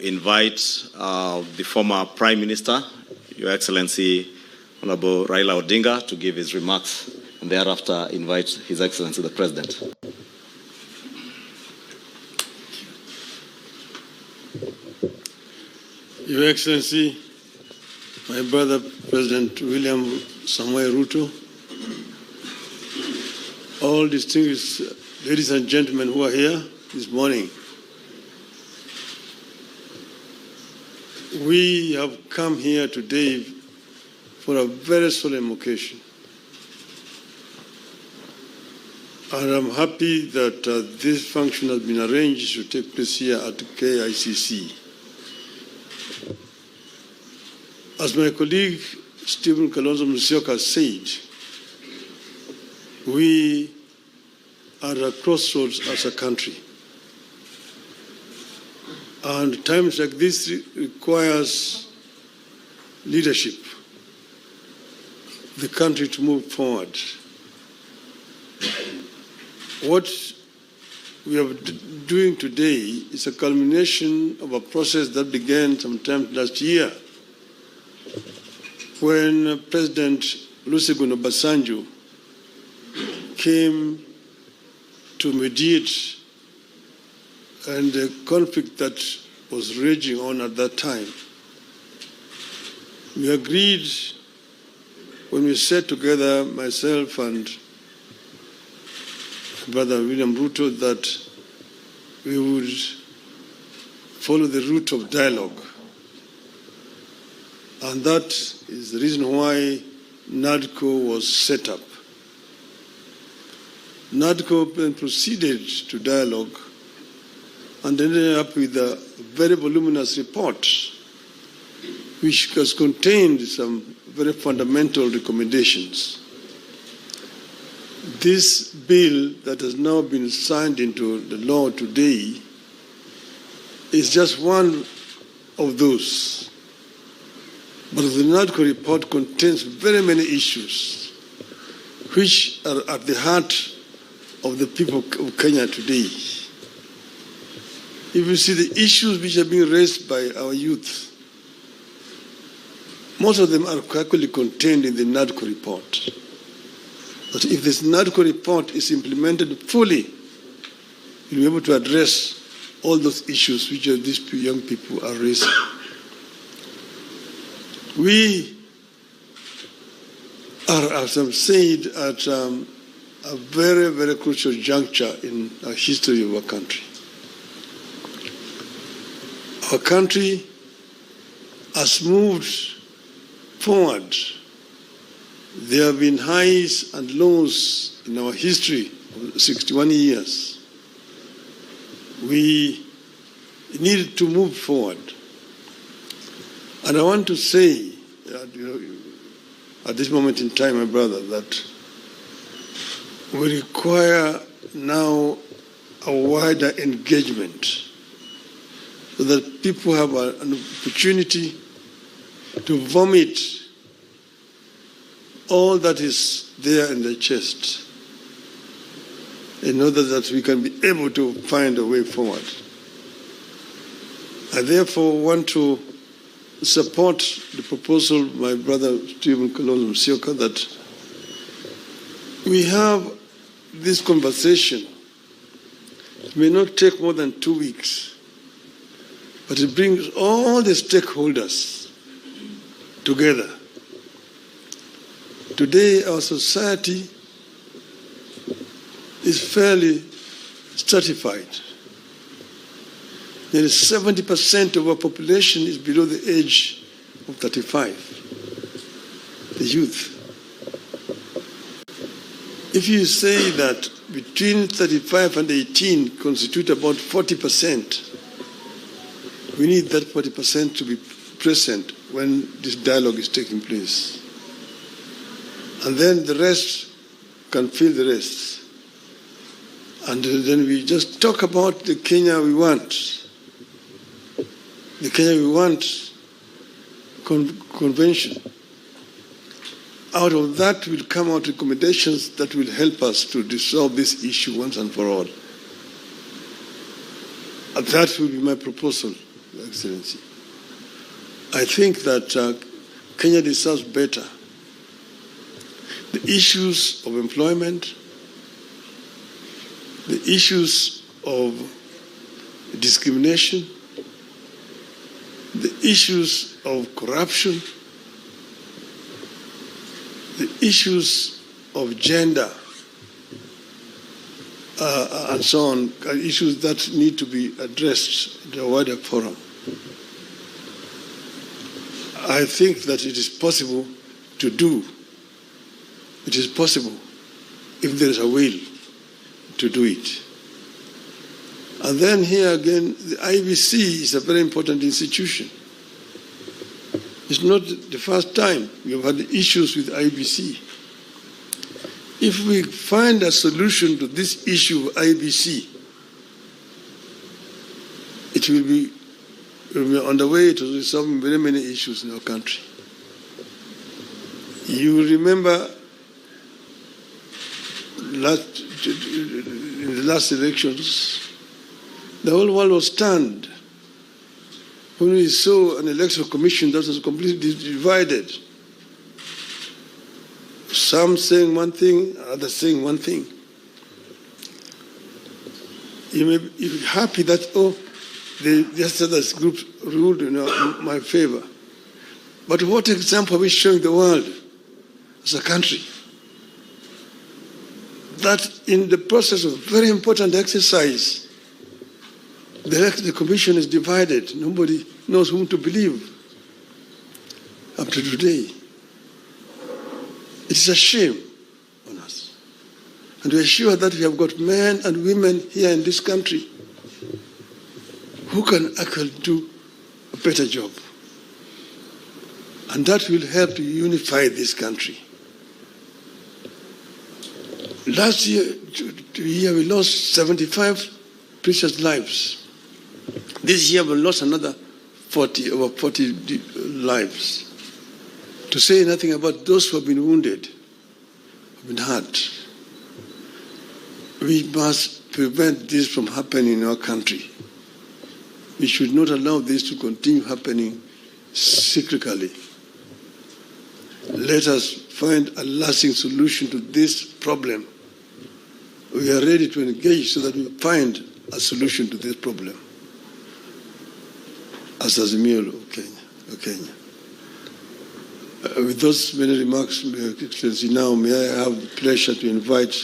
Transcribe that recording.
invite the former Prime Minister, Your Excellency Honorable Raila Odinga, to give his remarks, and thereafter invite His Excellency the President. Your Excellency, my brother President William Samoei Ruto, all distinguished ladies and gentlemen who are here this morning, we have come here today for a very solemn occasion. And I'm happy that this function has been arranged to take place here at KICC. As my colleague Stephen Kalonzo Musyoka said, we are at a crossroads as a country. And times like this requires leadership, the country to move forward. What we are doing today is a culmination of a process that began sometime last year when President Olusegun Obasanjo came to mediate and the conflict that was raging on at that time. We agreed when we sat together, myself and Brother William Ruto, that we would follow the route of dialogue. And that is the reason why NADCO was set up. NADCO then proceeded to dialogue and ended up with a very voluminous report which has contained some very fundamental recommendations. This bill that has now been signed into the law today is just one of those. But the NADCO report contains very many issues which are at the heart of the people of Kenya today. If you see the issues which are being raised by our youth, most of them are actually contained in the NADCO report. But if this NADCO report is implemented fully, you'll be able to address all those issues which these young people are raising. We are, as I've said, at a very, very crucial juncture in the history of our country. Our country has moved forward. There have been highs and lows in our history of 61 years. We need to move forward. And I want to say, at this moment in time, my brother, that we require now a wider engagement so that people have an opportunity to vomit all that is there in their chest in order that we can be able to find a way forward. I therefore want to support the proposal of my brother Stephen Kalonzo Musyoka that we have this conversation. It may not take more than 2 weeks, but it brings all the stakeholders together. Today, our society is fairly stratified. Nearly 70% of our population is below the age of 35, the youth. If you say that between 35 and 18 constitute about 40%, we need that 40% to be present when this dialogue is taking place. And then the rest can fill the rest. And then we just talk about the Kenya we want. The Kenya we want convention. Out of that will come out recommendations that will help us to resolve this issue once and for all. And that will be my proposal, Excellency. I think that Kenya deserves better. The issues of employment, the issues of discrimination, the issues of corruption, the issues of gender, and so on, are issues that need to be addressed in a wider forum. I think that it is possible to do. It is possible if there is a will to do it. And then here again, the IBC is a very important institution. It's not the first time we have had issues with IBC. If we find a solution to this issue of IBC, it will be on the way to resolving very many issues in our country. You will remember in the last elections, the whole world was stunned when we saw an electoral commission that was completely divided. Some saying one thing, others saying one thing. You may be happy that, the other group ruled in my favor. But what example are we showing the world as a country? That in the process of very important exercise, the commission is divided. Nobody knows whom to believe up to today. It is a shame on us. And we are sure that we have got men and women here in this country who can actually do a better job. And that will help to unify this country. Last year, we lost 75 precious lives. This year we lost another over 40 lives. To say nothing about those who have been wounded, who have been hurt. We must prevent this from happening in our country. We should not allow this to continue happening cyclically. Let us find a lasting solution to this problem. We are ready to engage so that we find a solution to this problem. As Azimio of Kenya. With those many remarks, Excellency, now may I have the pleasure to invite